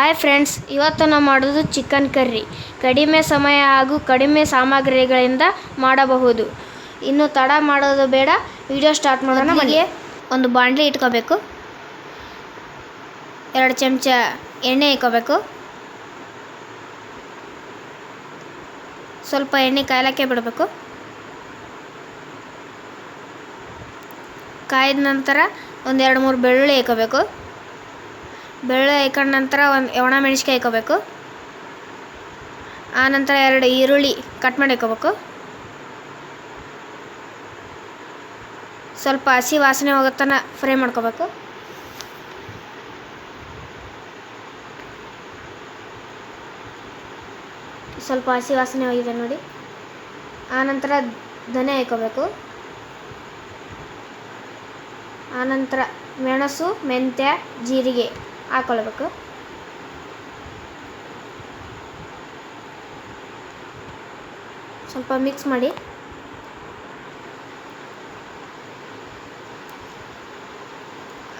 Hi friends, ಇವತ್ತು ನಾವು ಮಾಡೋದು ಚಿಕನ್ ಕರ್ರಿ. ಕಡಿಮೆ ಸಮಯ ಹಾಗೂ ಕಡಿಮೆ ಸಾಮಗ್ರಿಗಳಿಂದ ಮಾಡಬಹುದು. ಇನ್ನು ತಡ ಮಾಡೋದು ಬೇಡ, ವಿಡಿಯೋ ಸ್ಟಾರ್ಟ್ ಮಾಡೋಣ. ಬನ್ನಿ. ಒಂದು ಬಾಣಲಿ ಇಟ್ಕೋಬೇಕು. 2 ಚಮಚ ಎಣ್ಣೆ ಇಟ್ಕೋಬೇಕು. ಸ್ವಲ್ಪ ಎಣ್ಣೆ ಕಾಯಲಿಕ್ಕೆ ಬಿಡಬೇಕು. ಕಾಯ್ದ ನಂತರ ಒಂದು 2-3 ಬೆಳ್ಳುಳ್ಳಿ ಇಟ್ಕೋಬೇಕು. ಬೆಳ್ಳುಳ್ಳಿ ಹಾಕೊಂಡ ನಂತರ ಒಂದು ಒಣ ಮೆಣಸಿನ್ಕಾಯಿ ಹಾಕೋಬೇಕು. ಆನಂತರ 2 ಈರುಳ್ಳಿ ಕಟ್ ಮಾಡಿ ಹಾಕೋಬೇಕು. ಸ್ವಲ್ಪ ಹಸಿ ವಾಸನೆ ಹೋಗೋ ತನಕ ಫ್ರೈ ಮಾಡ್ಕೋಬೇಕು. ಸ್ವಲ್ಪ ಹಸಿ ವಾಸನೆ ಹೋಗಿದೆ ನೋಡಿ. ಆನಂತರ ಧನಿಯಾ ಹಾಕೋಬೇಕು. ಆನಂತರ ಮೆಣಸು, ಮೆಂತ್ಯ, ಜೀರಿಗೆ ಹಾಕ್ಕೊಳ್ಬೇಕು. ಸ್ವಲ್ಪ ಮಿಕ್ಸ್ ಮಾಡಿ.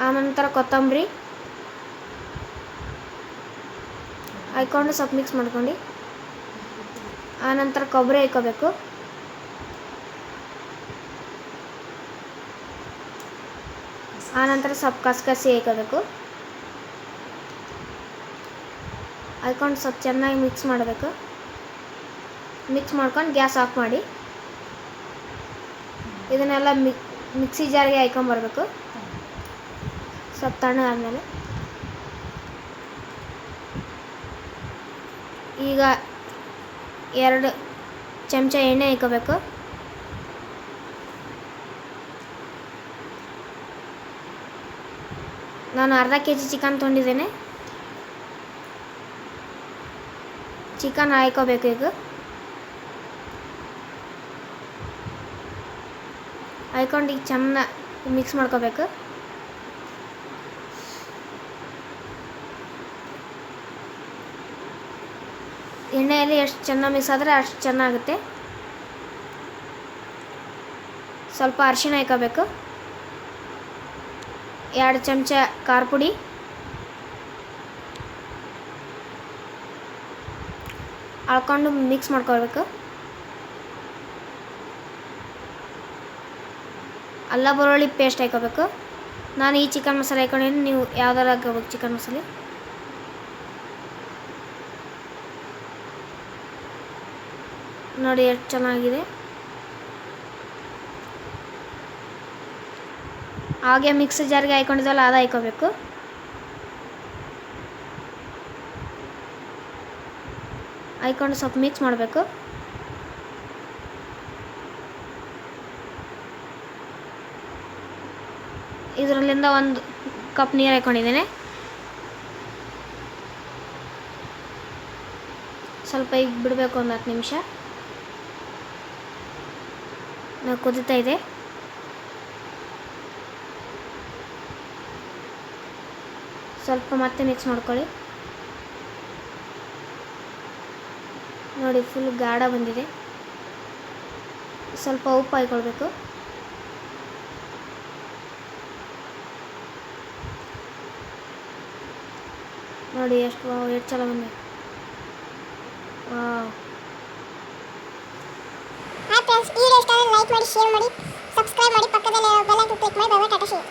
ಆನಂತರ ಕೊತ್ತಂಬರಿ ಹಾಕ್ಕೊಂಡು ಸ್ವಲ್ಪ ಮಿಕ್ಸ್ ಮಾಡ್ಕೊಂಡು ಆನಂತರ ಕೊಬ್ಬರಿ ಹಾಕ್ಕೋಬೇಕು. ಆನಂತರ ಸ್ವಲ್ಪ ಕಸಕಸಿ ಹಾಕೋಬೇಕು. ಹಾಕ್ಕೊಂಡು ಸ್ವಲ್ಪ ಚೆನ್ನಾಗಿ ಮಿಕ್ಸ್ ಮಾಡಬೇಕು. ಮಿಕ್ಸ್ ಮಾಡ್ಕೊಂಡು ಗ್ಯಾಸ್ ಆಫ್ ಮಾಡಿ ಇದನ್ನೆಲ್ಲ ಮಿಕ್ಸಿ ಜಾರಿಗೆ ಹಾಕ್ಕೊಂಬರ್ಬೇಕು. ಸ್ವಲ್ಪ ತಣ್ಣಗಾದ್ಮೇಲೆ ಈಗ 2 ಚಮಚ ಎಣ್ಣೆ ಹಾಕ್ಕೋಬೇಕು. ನಾನು ಅರ್ಧ kg ಚಿಕನ್ ತೊಗೊಂಡಿದ್ದೇನೆ. ಚಿಕನ್ ಹಾಕ್ಕೋಬೇಕು. ಈಗ ಹಾಕ್ಕೊಂಡು ಈಗ ಚೆನ್ನಾಗಿ ಮಿಕ್ಸ್ ಮಾಡ್ಕೋಬೇಕು. ಎಣ್ಣೆಯಲ್ಲಿ ಎಷ್ಟು ಚೆನ್ನಾಗಿ ಮಿಕ್ಸ್ ಆದರೆ ಅಷ್ಟು ಚೆನ್ನಾಗುತ್ತೆ. ಸ್ವಲ್ಪ ಅರಿಶಿಣ ಹಾಕ್ಕೋಬೇಕು. 2 ಚಮಚ ಖಾರ ಪುಡಿ, ಹಾಕ್ಕೊಂಡು ಮಿಕ್ಸ್ ಮಾಡ್ಕೊಳ್ಬೇಕು. ಅಲ್ಲ ಬೆಳ್ಳುಳ್ಳಿ ಪೇಸ್ಟ್ ಹಾಕ್ಕೋಬೇಕು. ನಾನು ಈ ಚಿಕನ್ ಮಸಾಲೆ ಹಾಕ್ಕೊಂಡಿದ್ದೀನಿ, ನೀವು ಯಾವ್ದಾರು ಹಾಕ್ಕೋಬೇಕು ಚಿಕನ್ ಮಸಾಲೆ. ನೋಡಿ ಎಷ್ಟು ಚೆನ್ನಾಗಿದೆ. ಹಾಗೆ ಮಿಕ್ಸಿ ಜಾರಿಗೆ ಹಾಕ್ಕೊಂಡಿದ್ದಲ್ಲ ಅದು ಹಾಕ್ಕೋಬೇಕು. ಹಾಕ್ಕೊಂಡು ಸ್ವಲ್ಪ ಮಿಕ್ಸ್ ಮಾಡಬೇಕು. ಇದರಲ್ಲಿಂದ 1 ಕಪ್ ನೀರು ಹಾಕ್ಕೊಂಡಿದ್ದೇನೆ. ಸ್ವಲ್ಪ ಈಗ ಬಿಡಬೇಕು, ಒಂದು 10 ನಿಮಿಷ. ಕುದೀತಾ ಇದೆ. ಸ್ವಲ್ಪ ಮತ್ತೆ ಮಿಕ್ಸ್ ಮಾಡ್ಕೊಳ್ಳಿ. ನೋಡಿ ಫುಲ್ ಗಾಢ ಬಂದಿದೆ. ಸ್ವಲ್ಪ ಉಪ್ಪು ಹಾಕ್ಕೊಳ್ಬೇಕು. ನೋಡಿ ಎಷ್ಟು ಚಲೋ ಬಂದಿದೆ. ವಾವ್. ಹಾಯ್ ಫ್ರೆಂಡ್ಸ್, ಈ ವಿಡಿಯೋ ಇಷ್ಟ ಆದರೆ ಲೈಕ್ ಮಾಡಿ, ಶೇರ್ ಮಾಡಿ, ಸಬ್ಸ್ಕ್ರೈಬ್ ಮಾಡಿ, ಪಕ್ಕದಲ್ಲಿರೋ ಬೆಲ್ ಐಕಾನ್ ಕ್ಲಿಕ್ ಮಾಡಿ. Bye bye, Tata, share.